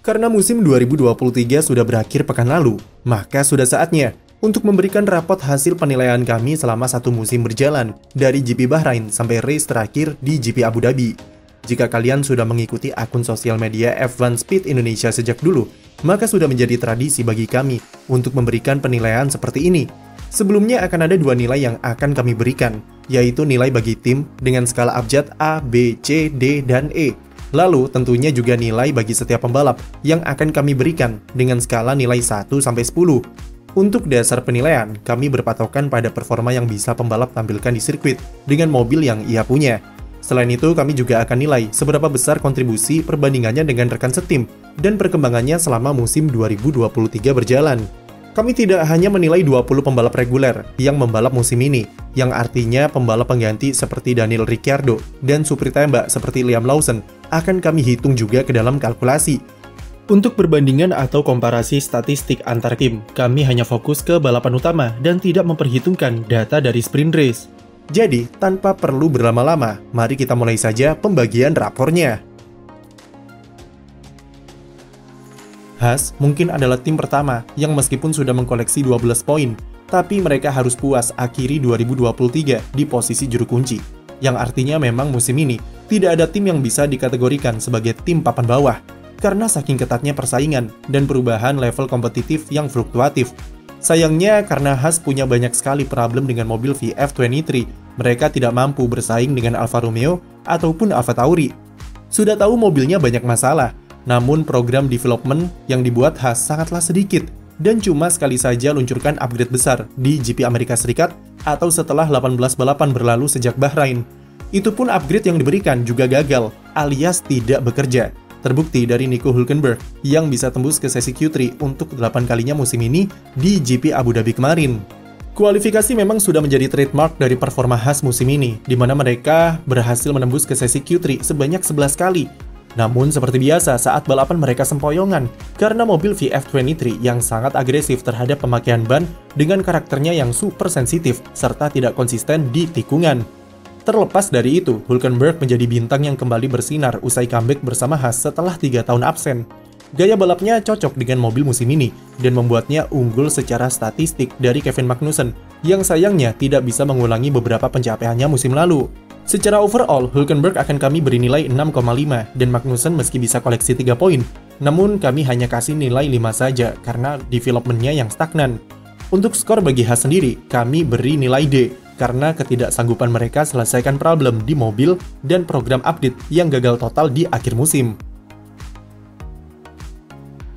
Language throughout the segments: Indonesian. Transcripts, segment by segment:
Karena musim 2023 sudah berakhir pekan lalu, maka sudah saatnya untuk memberikan rapot hasil penilaian kami selama satu musim berjalan, dari GP Bahrain sampai race terakhir di GP Abu Dhabi. Jika kalian sudah mengikuti akun sosial media F1 Speed Indonesia sejak dulu, maka sudah menjadi tradisi bagi kami untuk memberikan penilaian seperti ini. Sebelumnya akan ada dua nilai yang akan kami berikan, yaitu nilai bagi tim dengan skala abjad A, B, C, D, dan E. Lalu tentunya juga nilai bagi setiap pembalap yang akan kami berikan dengan skala nilai 1 sampai 10. Untuk dasar penilaian, kami berpatokan pada performa yang bisa pembalap tampilkan di sirkuit dengan mobil yang ia punya. Selain itu, kami juga akan nilai seberapa besar kontribusi perbandingannya dengan rekan setim dan perkembangannya selama musim 2023 berjalan. Kami tidak hanya menilai 20 pembalap reguler yang membalap musim ini, yang artinya pembalap pengganti seperti Daniel Ricciardo dan supir tembak seperti Liam Lawson akan kami hitung juga ke dalam kalkulasi. Untuk perbandingan atau komparasi statistik antar tim, kami hanya fokus ke balapan utama dan tidak memperhitungkan data dari sprint race. Jadi, tanpa perlu berlama-lama, mari kita mulai saja pembagian rapornya. Haas mungkin adalah tim pertama yang meskipun sudah mengkoleksi 12 poin, tapi mereka harus puas akhiri 2023 di posisi juru kunci. Yang artinya memang musim ini tidak ada tim yang bisa dikategorikan sebagai tim papan bawah, karena saking ketatnya persaingan dan perubahan level kompetitif yang fluktuatif. Sayangnya karena Haas punya banyak sekali problem dengan mobil VF23, mereka tidak mampu bersaing dengan Alfa Romeo ataupun Alfa Tauri. Sudah tahu mobilnya banyak masalah, namun program development yang dibuat Haas sangatlah sedikit dan cuma sekali saja luncurkan upgrade besar di GP Amerika Serikat atau setelah 18 balapan berlalu sejak Bahrain. Itu pun upgrade yang diberikan juga gagal alias tidak bekerja. Terbukti dari Nico Hülkenberg yang bisa tembus ke sesi Q3 untuk 8 kalinya musim ini di GP Abu Dhabi kemarin. Kualifikasi memang sudah menjadi trademark dari performa Haas musim ini, di mana mereka berhasil menembus ke sesi Q3 sebanyak 11 kali. Namun seperti biasa saat balapan mereka sempoyongan karena mobil VF23 yang sangat agresif terhadap pemakaian ban dengan karakternya yang super sensitif serta tidak konsisten di tikungan. Terlepas dari itu, Hülkenberg menjadi bintang yang kembali bersinar usai comeback bersama Haas setelah 3 tahun absen. Gaya balapnya cocok dengan mobil musim ini dan membuatnya unggul secara statistik dari Kevin Magnussen yang sayangnya tidak bisa mengulangi beberapa pencapaiannya musim lalu. Secara overall, Hülkenberg akan kami beri nilai 6,5 dan Magnussen meski bisa koleksi 3 poin, namun kami hanya kasih nilai 5 saja karena development-nya yang stagnan. Untuk skor bagi Haas sendiri, kami beri nilai D karena ketidaksanggupan mereka selesaikan problem di mobil dan program update yang gagal total di akhir musim.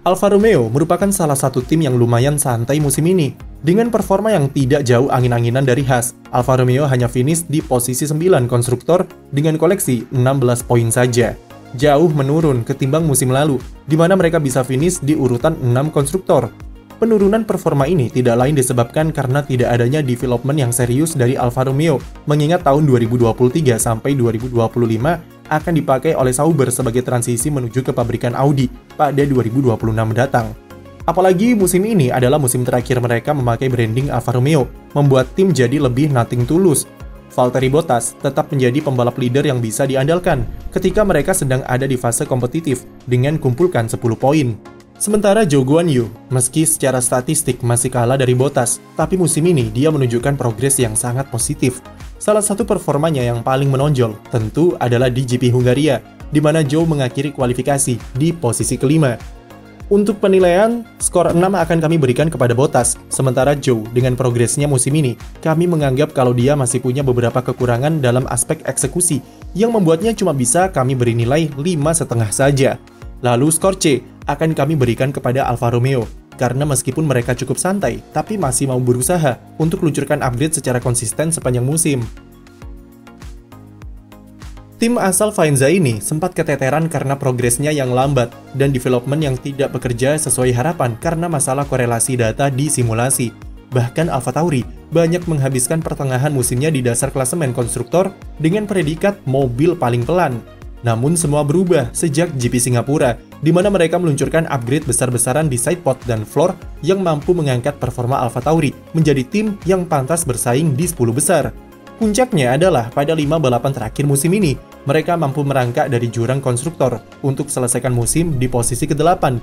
Alfa Romeo merupakan salah satu tim yang lumayan santai musim ini. Dengan performa yang tidak jauh angin-anginan dari Haas, Alfa Romeo hanya finish di posisi 9 konstruktor dengan koleksi 16 poin saja. Jauh menurun ketimbang musim lalu, di mana mereka bisa finish di urutan 6 konstruktor. Penurunan performa ini tidak lain disebabkan karena tidak adanya development yang serius dari Alfa Romeo, mengingat tahun 2023 sampai 2025 akan dipakai oleh Sauber sebagai transisi menuju ke pabrikan Audi pada 2026 mendatang. Apalagi musim ini adalah musim terakhir mereka memakai branding Alfa Romeo, membuat tim jadi lebih nothing tulus. Valtteri Bottas tetap menjadi pembalap leader yang bisa diandalkan ketika mereka sedang ada di fase kompetitif dengan kumpulkan 10 poin. Sementara Zhou Guanyu, meski secara statistik masih kalah dari Bottas, tapi musim ini dia menunjukkan progres yang sangat positif. Salah satu performanya yang paling menonjol tentu adalah di GP Hungaria, di mana Zhou mengakhiri kualifikasi di posisi kelima. Untuk penilaian, skor 6 akan kami berikan kepada Bottas, sementara Zhou dengan progresnya musim ini, kami menganggap kalau dia masih punya beberapa kekurangan dalam aspek eksekusi, yang membuatnya cuma bisa kami beri nilai 5,5 saja. Lalu skor C akan kami berikan kepada Alfa Romeo, karena meskipun mereka cukup santai, tapi masih mau berusaha untuk luncurkan upgrade secara konsisten sepanjang musim. Tim asal Faenza ini sempat keteteran karena progresnya yang lambat dan development yang tidak bekerja sesuai harapan karena masalah korelasi data di simulasi. Bahkan Alfa Tauri banyak menghabiskan pertengahan musimnya di dasar klasemen konstruktor dengan predikat mobil paling pelan. Namun semua berubah sejak GP Singapura, di mana mereka meluncurkan upgrade besar-besaran di sidepod dan floor yang mampu mengangkat performa Alfa Tauri menjadi tim yang pantas bersaing di 10 besar. Puncaknya adalah pada 5 balapan terakhir musim ini, mereka mampu merangkak dari jurang konstruktor untuk selesaikan musim di posisi ke-8.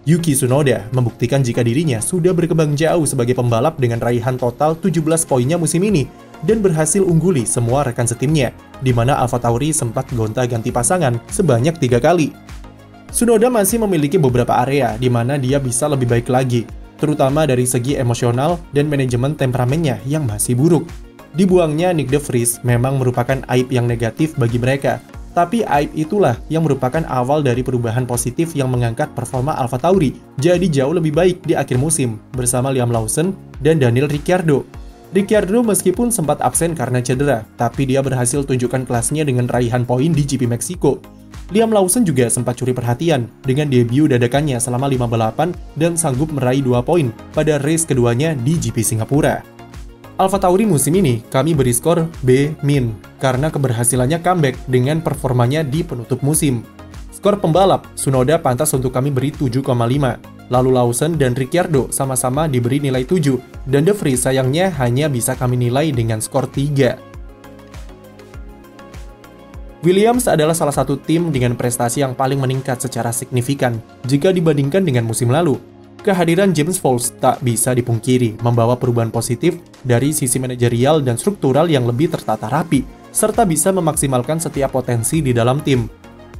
Yuki Tsunoda membuktikan jika dirinya sudah berkembang jauh sebagai pembalap dengan raihan total 17 poinnya musim ini dan berhasil ungguli semua rekan setimnya, di mana AlphaTauri sempat gonta-ganti pasangan sebanyak 3 kali. Tsunoda masih memiliki beberapa area di mana dia bisa lebih baik lagi, terutama dari segi emosional dan manajemen temperamennya yang masih buruk. Dibuangnya Nyck de Vries memang merupakan aib yang negatif bagi mereka, tapi aib itulah yang merupakan awal dari perubahan positif yang mengangkat performa AlphaTauri jadi jauh lebih baik di akhir musim bersama Liam Lawson dan Daniel Ricciardo. Ricciardo meskipun sempat absen karena cedera, tapi dia berhasil tunjukkan kelasnya dengan raihan poin di GP Meksiko. Liam Lawson juga sempat curi perhatian dengan debut dadakannya selama 5 balapan dan sanggup meraih 2 poin pada race keduanya di GP Singapura. AlphaTauri musim ini kami beri skor B- karena keberhasilannya comeback dengan performanya di penutup musim. Skor pembalap, Tsunoda pantas untuk kami beri 7,5. Lalu Lawson dan Ricciardo sama-sama diberi nilai 7, dan de Vries sayangnya hanya bisa kami nilai dengan skor 3. Williams adalah salah satu tim dengan prestasi yang paling meningkat secara signifikan jika dibandingkan dengan musim lalu. Kehadiran James Vowles tak bisa dipungkiri membawa perubahan positif dari sisi manajerial dan struktural yang lebih tertata rapi, serta bisa memaksimalkan setiap potensi di dalam tim.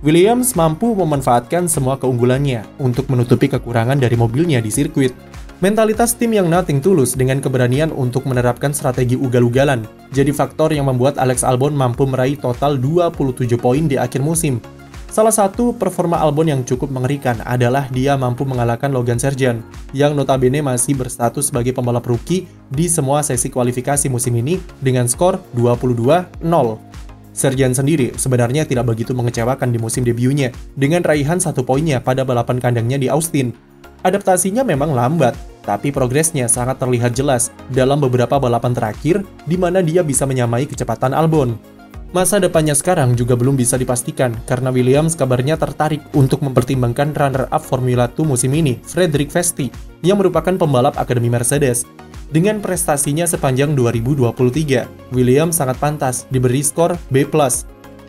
Williams mampu memanfaatkan semua keunggulannya untuk menutupi kekurangan dari mobilnya di sirkuit. Mentalitas tim yang nothing tulus dengan keberanian untuk menerapkan strategi ugal-ugalan jadi faktor yang membuat Alex Albon mampu meraih total 27 poin di akhir musim. Salah satu performa Albon yang cukup mengerikan adalah dia mampu mengalahkan Logan Sargeant yang notabene masih berstatus sebagai pembalap rookie di semua sesi kualifikasi musim ini dengan skor 22-0. Sargeant sendiri sebenarnya tidak begitu mengecewakan di musim debutnya dengan raihan 1 poinnya pada balapan kandangnya di Austin. Adaptasinya memang lambat, tapi progresnya sangat terlihat jelas dalam beberapa balapan terakhir di mana dia bisa menyamai kecepatan Albon. Masa depannya sekarang juga belum bisa dipastikan karena Williams kabarnya tertarik untuk mempertimbangkan runner-up Formula 2 musim ini, Frederik Vesti, yang merupakan pembalap Akademi Mercedes. Dengan prestasinya sepanjang 2023, Williams sangat pantas diberi skor B+.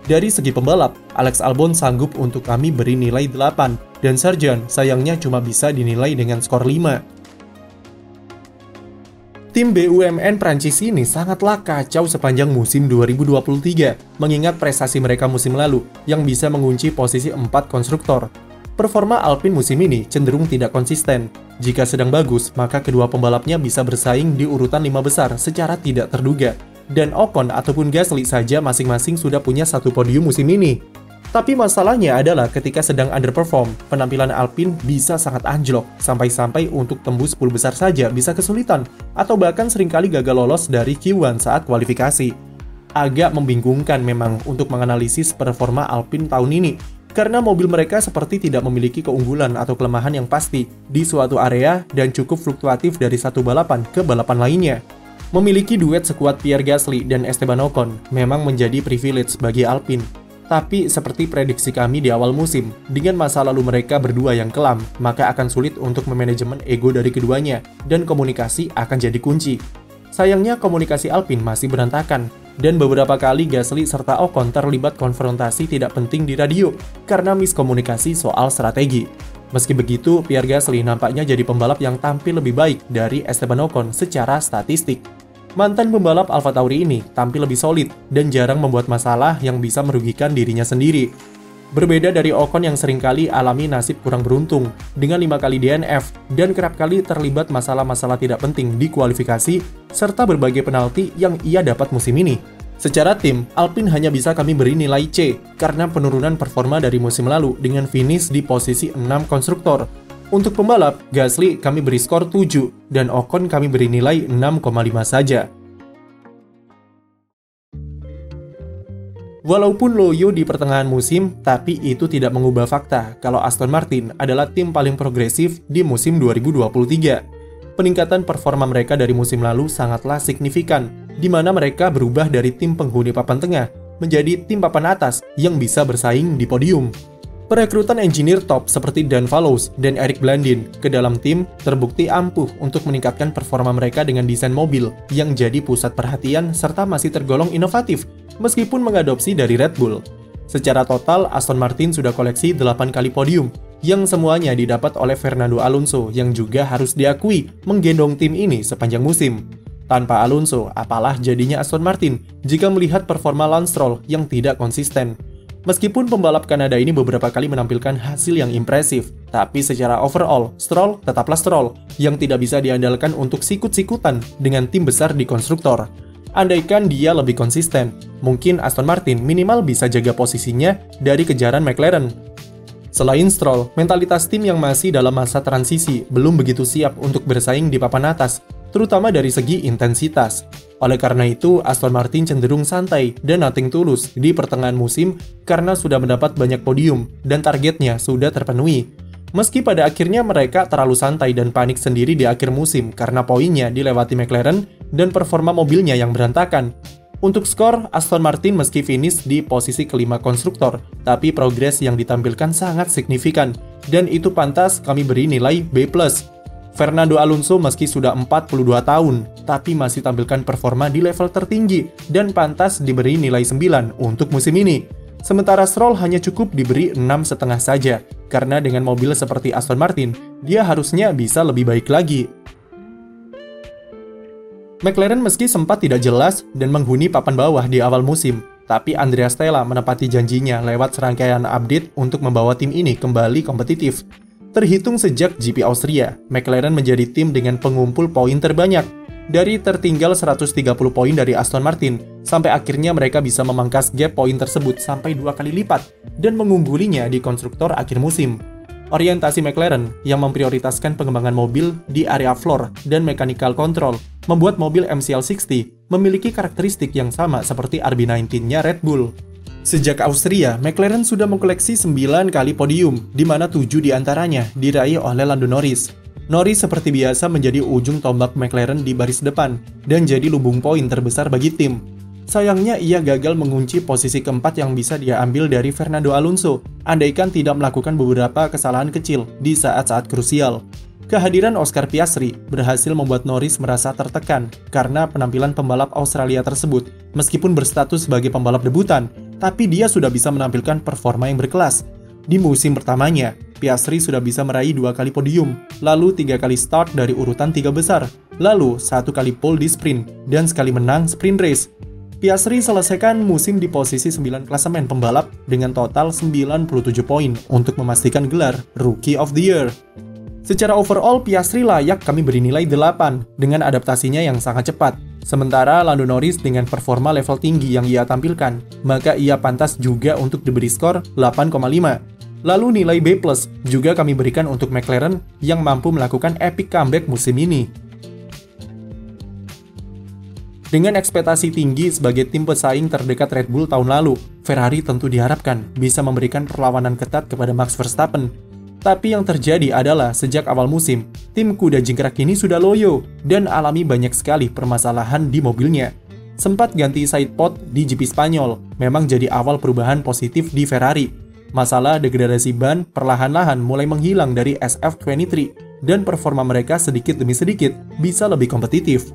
Dari segi pembalap, Alex Albon sanggup untuk kami beri nilai 8, dan Sargeant sayangnya cuma bisa dinilai dengan skor 5. Tim BUMN Prancis ini sangatlah kacau sepanjang musim 2023, mengingat prestasi mereka musim lalu yang bisa mengunci posisi 4 konstruktor. Performa Alpine musim ini cenderung tidak konsisten. Jika sedang bagus, maka kedua pembalapnya bisa bersaing di urutan 5 besar secara tidak terduga. Dan Ocon ataupun Gasly saja masing-masing sudah punya 1 podium musim ini. Tapi masalahnya adalah ketika sedang underperform, penampilan Alpine bisa sangat anjlok, sampai-sampai untuk tembus 10 besar saja bisa kesulitan, atau bahkan seringkali gagal lolos dari Q1 saat kualifikasi. Agak membingungkan memang untuk menganalisis performa Alpine tahun ini, karena mobil mereka seperti tidak memiliki keunggulan atau kelemahan yang pasti di suatu area dan cukup fluktuatif dari satu balapan ke balapan lainnya. Memiliki duet sekuat Pierre Gasly dan Esteban Ocon memang menjadi privilege bagi Alpine. Tapi seperti prediksi kami di awal musim, dengan masa lalu mereka berdua yang kelam, maka akan sulit untuk memanajemen ego dari keduanya, dan komunikasi akan jadi kunci. Sayangnya komunikasi Alpine masih berantakan, dan beberapa kali Gasly serta Ocon terlibat konfrontasi tidak penting di radio, karena miskomunikasi soal strategi. Meski begitu, Pierre Gasly nampaknya jadi pembalap yang tampil lebih baik dari Esteban Ocon secara statistik. Mantan pembalap AlphaTauri ini tampil lebih solid dan jarang membuat masalah yang bisa merugikan dirinya sendiri. Berbeda dari Ocon yang seringkali alami nasib kurang beruntung dengan 5 kali DNF dan kerap kali terlibat masalah-masalah tidak penting di kualifikasi serta berbagai penalti yang ia dapat musim ini. Secara tim, Alpine hanya bisa kami beri nilai C karena penurunan performa dari musim lalu dengan finish di posisi 6 konstruktor. Untuk pembalap, Gasly kami beri skor 7, dan Ocon kami beri nilai 6,5 saja. Walaupun loyo di pertengahan musim, tapi itu tidak mengubah fakta kalau Aston Martin adalah tim paling progresif di musim 2023. Peningkatan performa mereka dari musim lalu sangatlah signifikan, di mana mereka berubah dari tim penghuni papan tengah menjadi tim papan atas yang bisa bersaing di podium. Perekrutan engineer top seperti Dan Fallows dan Eric Blandin ke dalam tim terbukti ampuh untuk meningkatkan performa mereka dengan desain mobil yang jadi pusat perhatian serta masih tergolong inovatif meskipun mengadopsi dari Red Bull. Secara total, Aston Martin sudah koleksi 8 kali podium, yang semuanya didapat oleh Fernando Alonso yang juga harus diakui menggendong tim ini sepanjang musim. Tanpa Alonso, apalah jadinya Aston Martin jika melihat performa Lance Stroll yang tidak konsisten. Meskipun pembalap Kanada ini beberapa kali menampilkan hasil yang impresif, tapi secara overall, Stroll tetaplah Stroll yang tidak bisa diandalkan untuk sikut-sikutan dengan tim besar di konstruktor. Andaikan dia lebih konsisten, mungkin Aston Martin minimal bisa jaga posisinya dari kejaran McLaren. Selain Stroll, mentalitas tim yang masih dalam masa transisi belum begitu siap untuk bersaing di papan atas, terutama dari segi intensitas. Oleh karena itu, Aston Martin cenderung santai dan nothing tulus di pertengahan musim karena sudah mendapat banyak podium dan targetnya sudah terpenuhi. Meski pada akhirnya mereka terlalu santai dan panik sendiri di akhir musim karena poinnya dilewati McLaren dan performa mobilnya yang berantakan. Untuk skor, Aston Martin meski finish di posisi kelima konstruktor, tapi progres yang ditampilkan sangat signifikan, dan itu pantas kami beri nilai B+. Fernando Alonso meski sudah 42 tahun, tapi masih tampilkan performa di level tertinggi dan pantas diberi nilai 9 untuk musim ini. Sementara Stroll hanya cukup diberi 6,5 saja, karena dengan mobil seperti Aston Martin, dia harusnya bisa lebih baik lagi. McLaren meski sempat tidak jelas dan menghuni papan bawah di awal musim, tapi Andrea Stella menepati janjinya lewat serangkaian update untuk membawa tim ini kembali kompetitif. Terhitung sejak GP Austria, McLaren menjadi tim dengan pengumpul poin terbanyak. Dari tertinggal 130 poin dari Aston Martin, sampai akhirnya mereka bisa memangkas gap poin tersebut sampai 2 kali lipat dan mengunggulinya di konstruktor akhir musim. Orientasi McLaren yang memprioritaskan pengembangan mobil di area floor dan mechanical control membuat mobil MCL60 memiliki karakteristik yang sama seperti RB19-nya Red Bull. Sejak Austria, McLaren sudah mengkoleksi 9 kali podium, di mana 7 diantaranya diraih oleh Lando Norris. Norris seperti biasa menjadi ujung tombak McLaren di baris depan, dan jadi lubung poin terbesar bagi tim. Sayangnya ia gagal mengunci posisi keempat yang bisa dia ambil dari Fernando Alonso, andaikan tidak melakukan beberapa kesalahan kecil di saat-saat krusial. Kehadiran Oscar Piastri berhasil membuat Norris merasa tertekan karena penampilan pembalap Australia tersebut, meskipun berstatus sebagai pembalap debutan, tapi dia sudah bisa menampilkan performa yang berkelas. Di musim pertamanya, Piastri sudah bisa meraih 2 kali podium, lalu 3 kali start dari urutan 3 besar, lalu 1 kali pole di sprint, dan sekali menang sprint race. Piastri selesaikan musim di posisi 9 klasemen pembalap dengan total 97 poin untuk memastikan gelar Rookie of the Year. Secara overall, Piastri layak kami beri nilai 8 dengan adaptasinya yang sangat cepat. Sementara Lando Norris dengan performa level tinggi yang ia tampilkan, maka ia pantas juga untuk diberi skor 8,5. Lalu nilai B+ juga kami berikan untuk McLaren yang mampu melakukan epic comeback musim ini. Dengan ekspektasi tinggi sebagai tim pesaing terdekat Red Bull tahun lalu, Ferrari tentu diharapkan bisa memberikan perlawanan ketat kepada Max Verstappen. Tapi yang terjadi adalah sejak awal musim, tim kuda jingkrak ini sudah loyo dan alami banyak sekali permasalahan di mobilnya. Sempat ganti sidepod di GP Spanyol, memang jadi awal perubahan positif di Ferrari. Masalah degradasi ban perlahan-lahan mulai menghilang dari SF23 dan performa mereka sedikit demi sedikit bisa lebih kompetitif.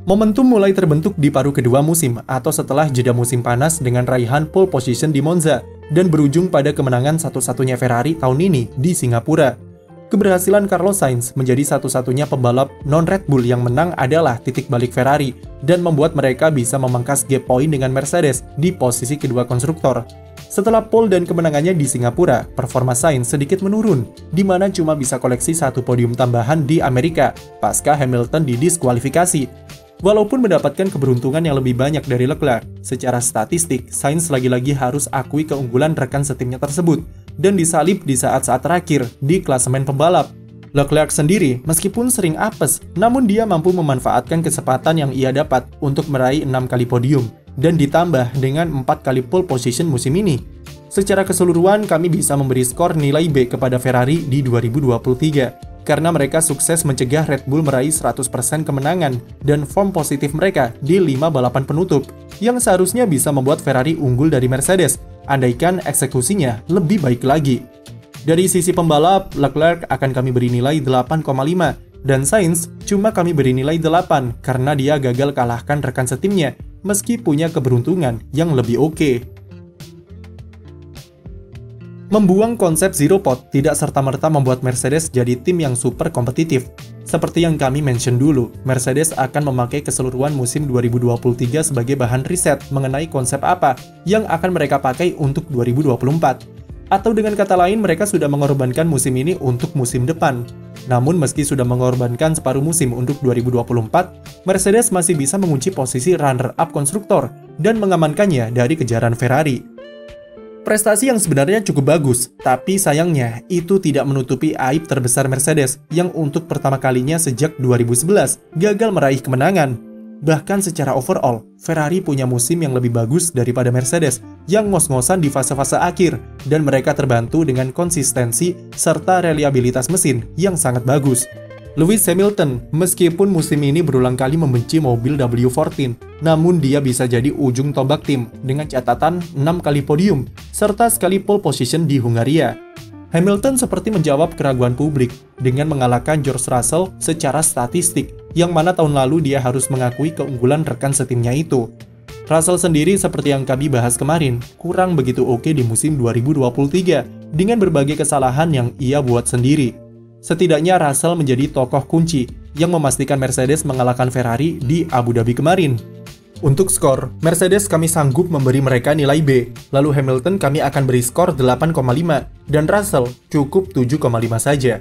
Momentum mulai terbentuk di paruh kedua musim atau setelah jeda musim panas dengan raihan pole position di Monza dan berujung pada kemenangan satu-satunya Ferrari tahun ini di Singapura. Keberhasilan Carlos Sainz menjadi satu-satunya pembalap non-Red Bull yang menang adalah titik balik Ferrari dan membuat mereka bisa memangkas gap poin dengan Mercedes di posisi kedua konstruktor. Setelah pole dan kemenangannya di Singapura, performa Sainz sedikit menurun, di mana cuma bisa koleksi 1 podium tambahan di Amerika pasca Hamilton didiskualifikasi. Walaupun mendapatkan keberuntungan yang lebih banyak dari Leclerc, secara statistik, Sainz lagi-lagi harus akui keunggulan rekan setimnya tersebut, dan disalip di saat-saat terakhir di klasemen pembalap. Leclerc sendiri, meskipun sering apes, namun dia mampu memanfaatkan kesempatan yang ia dapat untuk meraih 6 kali podium, dan ditambah dengan 4 kali pole position musim ini. Secara keseluruhan, kami bisa memberi skor nilai B kepada Ferrari di 2023, karena mereka sukses mencegah Red Bull meraih 100% kemenangan dan form positif mereka di 5 balapan penutup, yang seharusnya bisa membuat Ferrari unggul dari Mercedes, andaikan eksekusinya lebih baik lagi. Dari sisi pembalap, Leclerc akan kami beri nilai 8,5, dan Sainz cuma kami beri nilai 8 karena dia gagal kalahkan rekan setimnya meski punya keberuntungan yang lebih oke. Membuang konsep zero pot tidak serta-merta membuat Mercedes jadi tim yang super kompetitif. Seperti yang kami mention dulu, Mercedes akan memakai keseluruhan musim 2023 sebagai bahan riset mengenai konsep apa yang akan mereka pakai untuk 2024. Atau dengan kata lain, mereka sudah mengorbankan musim ini untuk musim depan. Namun meski sudah mengorbankan separuh musim untuk 2024, Mercedes masih bisa mengunci posisi runner-up konstruktor dan mengamankannya dari kejaran Ferrari. Prestasi yang sebenarnya cukup bagus, tapi sayangnya itu tidak menutupi aib terbesar Mercedes yang untuk pertama kalinya sejak 2011 gagal meraih kemenangan. Bahkan secara overall, Ferrari punya musim yang lebih bagus daripada Mercedes yang ngos-ngosan di fase-fase akhir, dan mereka terbantu dengan konsistensi serta reliabilitas mesin yang sangat bagus. Lewis Hamilton, meskipun musim ini berulang kali membenci mobil W14, namun dia bisa jadi ujung tombak tim dengan catatan 6 kali podium, serta sekali pole position di Hungaria. Hamilton seperti menjawab keraguan publik dengan mengalahkan George Russell secara statistik, yang mana tahun lalu dia harus mengakui keunggulan rekan setimnya itu. Russell sendiri seperti yang kami bahas kemarin, kurang begitu oke di musim 2023 dengan berbagai kesalahan yang ia buat sendiri. Setidaknya Russell menjadi tokoh kunci yang memastikan Mercedes mengalahkan Ferrari di Abu Dhabi kemarin. Untuk skor, Mercedes kami sanggup memberi mereka nilai B, lalu Hamilton kami akan beri skor 8,5, dan Russell cukup 7,5 saja.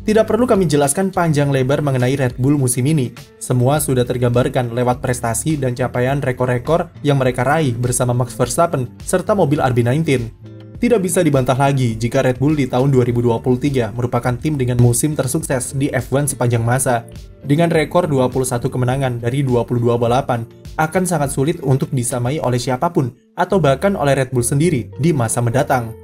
Tidak perlu kami jelaskan panjang lebar mengenai Red Bull musim ini. Semua sudah tergambarkan lewat prestasi dan capaian rekor-rekor yang mereka raih bersama Max Verstappen serta mobil RB19. Tidak bisa dibantah lagi jika Red Bull di tahun 2023 merupakan tim dengan musim tersukses di F1 sepanjang masa. Dengan rekor 21 kemenangan dari 22 balapan, akan sangat sulit untuk disamai oleh siapapun atau bahkan oleh Red Bull sendiri di masa mendatang.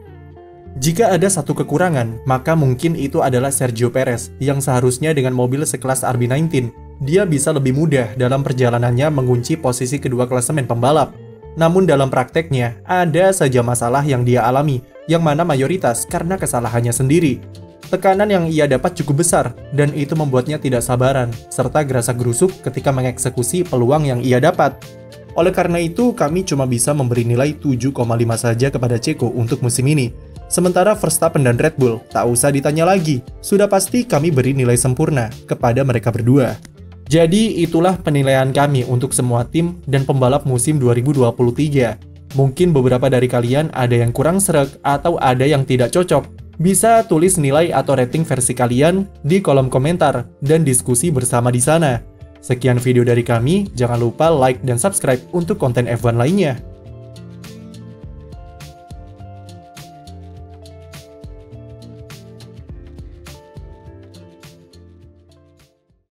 Jika ada satu kekurangan, maka mungkin itu adalah Sergio Perez yang seharusnya dengan mobil sekelas RB19, dia bisa lebih mudah dalam perjalanannya mengunci posisi kedua klasemen pembalap. Namun dalam prakteknya, ada saja masalah yang dia alami, yang mana mayoritas karena kesalahannya sendiri. Tekanan yang ia dapat cukup besar, dan itu membuatnya tidak sabaran, serta gerasa-gerusuk ketika mengeksekusi peluang yang ia dapat. Oleh karena itu, kami cuma bisa memberi nilai 7,5 saja kepada Checo untuk musim ini. Sementara Verstappen dan Red Bull, tak usah ditanya lagi, sudah pasti kami beri nilai sempurna kepada mereka berdua. Jadi itulah penilaian kami untuk semua tim dan pembalap musim 2023. Mungkin beberapa dari kalian ada yang kurang sreg atau ada yang tidak cocok. Bisa tulis nilai atau rating versi kalian di kolom komentar dan diskusi bersama di sana. Sekian video dari kami, jangan lupa like dan subscribe untuk konten F1 lainnya.